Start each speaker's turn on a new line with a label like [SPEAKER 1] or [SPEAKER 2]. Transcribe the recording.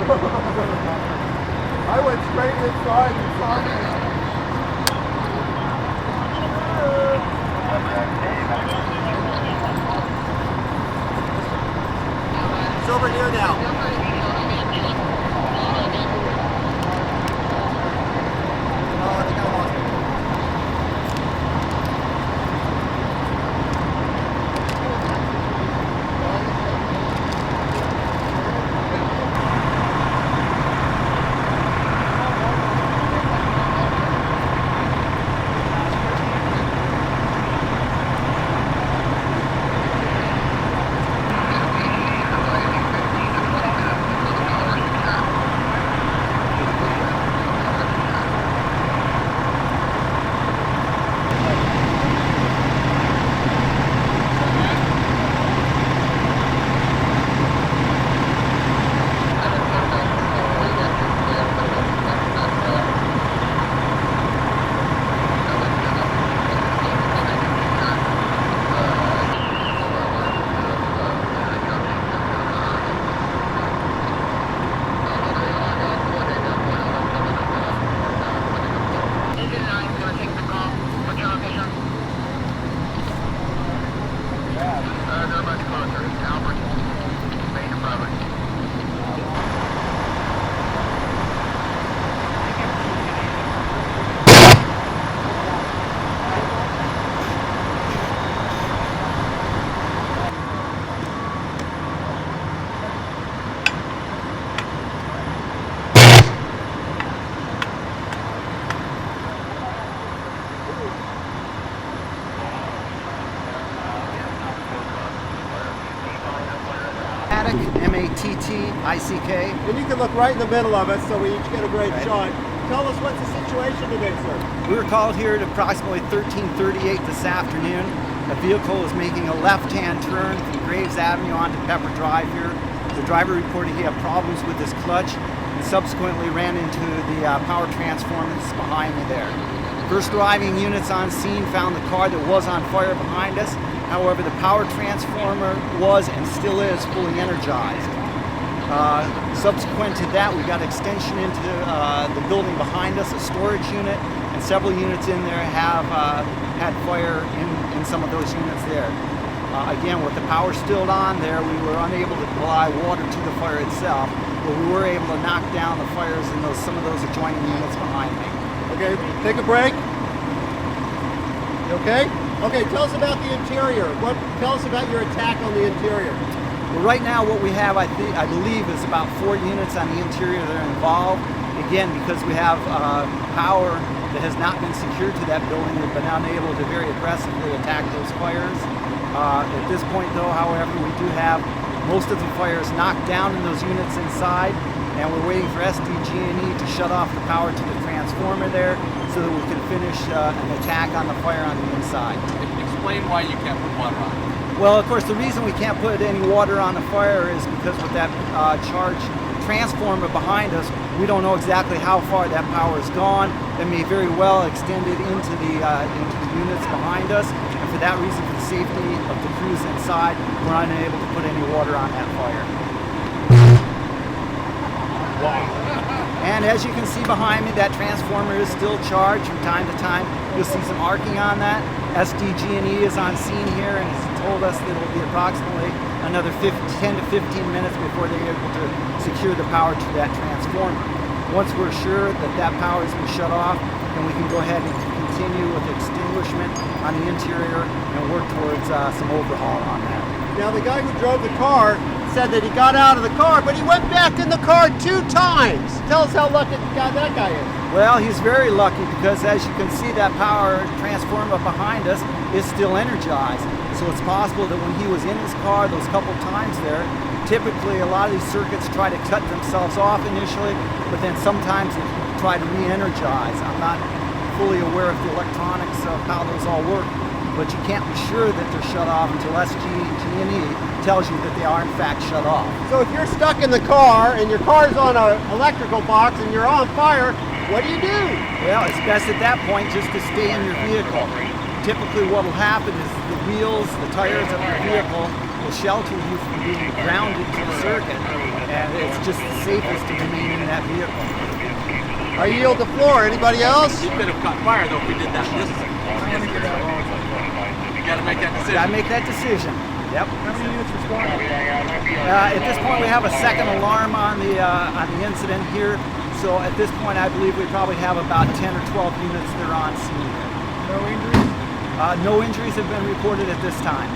[SPEAKER 1] I went straight inside and saw him. It's over here now.
[SPEAKER 2] M-A-T-T-I-C-K.
[SPEAKER 1] And you can look right in the middle of us so we each get a great shot. Tell us what's the situation today, sir.
[SPEAKER 2] We were called here at approximately 13:38 this afternoon. A vehicle was making a left-hand turn from Graves Avenue onto Pepper Drive here. The driver reported he had problems with his clutch and subsequently ran into the power transformer that's behind me there. First arriving units on scene found the car that was on fire behind us. However, the power transformer was and still is fully energized. Subsequent to that, we got extension into the building behind us, a storage unit, and several units in there have had fire in some of those units there. Again, with the power still on there, we were unable to apply water to the fire itself, but we were able to knock down the fires in some of those adjoining units behind me.
[SPEAKER 1] Okay, take a break. You okay? Okay, tell us about the interior. Tell us about your attack on the interior.
[SPEAKER 2] Well, right now what we have, I believe, is about 4 units on the interior that are involved. Again, because we have power that has not been secured to that building, we've been unable to very aggressively attack those fires. At this point, though, however, we do have most of the fires knocked down in those units inside, and we're waiting for SDG&E to shut off the power to the transformer there so that we can finish an attack on the fire on the inside.
[SPEAKER 3] Explain why you can't put water on.
[SPEAKER 2] Well, of course, the reason we can't put any water on the fire is because with that charged transformer behind us, we don't know exactly how far that power has gone. It may very well extend it into the units behind us, and for that reason, for the safety of the crews inside, we're unable to put any water on that fire.
[SPEAKER 1] Wow.
[SPEAKER 2] And as you can see behind me, that transformer is still charged from time to time. You'll see some arcing on that. SDG&E is on scene here and has told us that it will be approximately another 10 to 15 minutes before they're able to secure the power to that transformer. Once we're sure that that power has been shut off, then we can go ahead and continue with extinguishment on the interior and work towards some overhaul on that.
[SPEAKER 1] Now, the guy who drove the car said that he got out of the car, but he went back in the car 2 times. Tell us how lucky that guy is.
[SPEAKER 2] Well, he's very lucky because, as you can see, that power transformer behind us is still energized. So it's possible that when he was in his car those couple times there, typically a lot of these circuits try to cut themselves off initially, but then sometimes they try to re-energize. I'm not fully aware of the electronics of how those all work, but you can't be sure that they're shut off until SDG&E tells you that they are in fact shut off.
[SPEAKER 1] So if you're stuck in the car and your car's on an electrical box and you're on fire, what do you do?
[SPEAKER 2] Well, it's best at that point just to stay in your vehicle. Typically what will happen is the wheels, the tires of your vehicle will shelter you from being grounded to the circuit. And and it's just safest to remain in that vehicle.
[SPEAKER 1] I yield the floor. Anybody else?
[SPEAKER 3] You could have caught fire though if we did that distance. You got to make that decision.
[SPEAKER 2] Gotta make that decision. Yep.
[SPEAKER 4] How many units responded?
[SPEAKER 2] At this point, we have a second alarm on the incident here. So at this point, I believe we probably have about 10 or 12 units that are on scene.
[SPEAKER 4] No injuries?
[SPEAKER 2] No injuries have been reported at this time.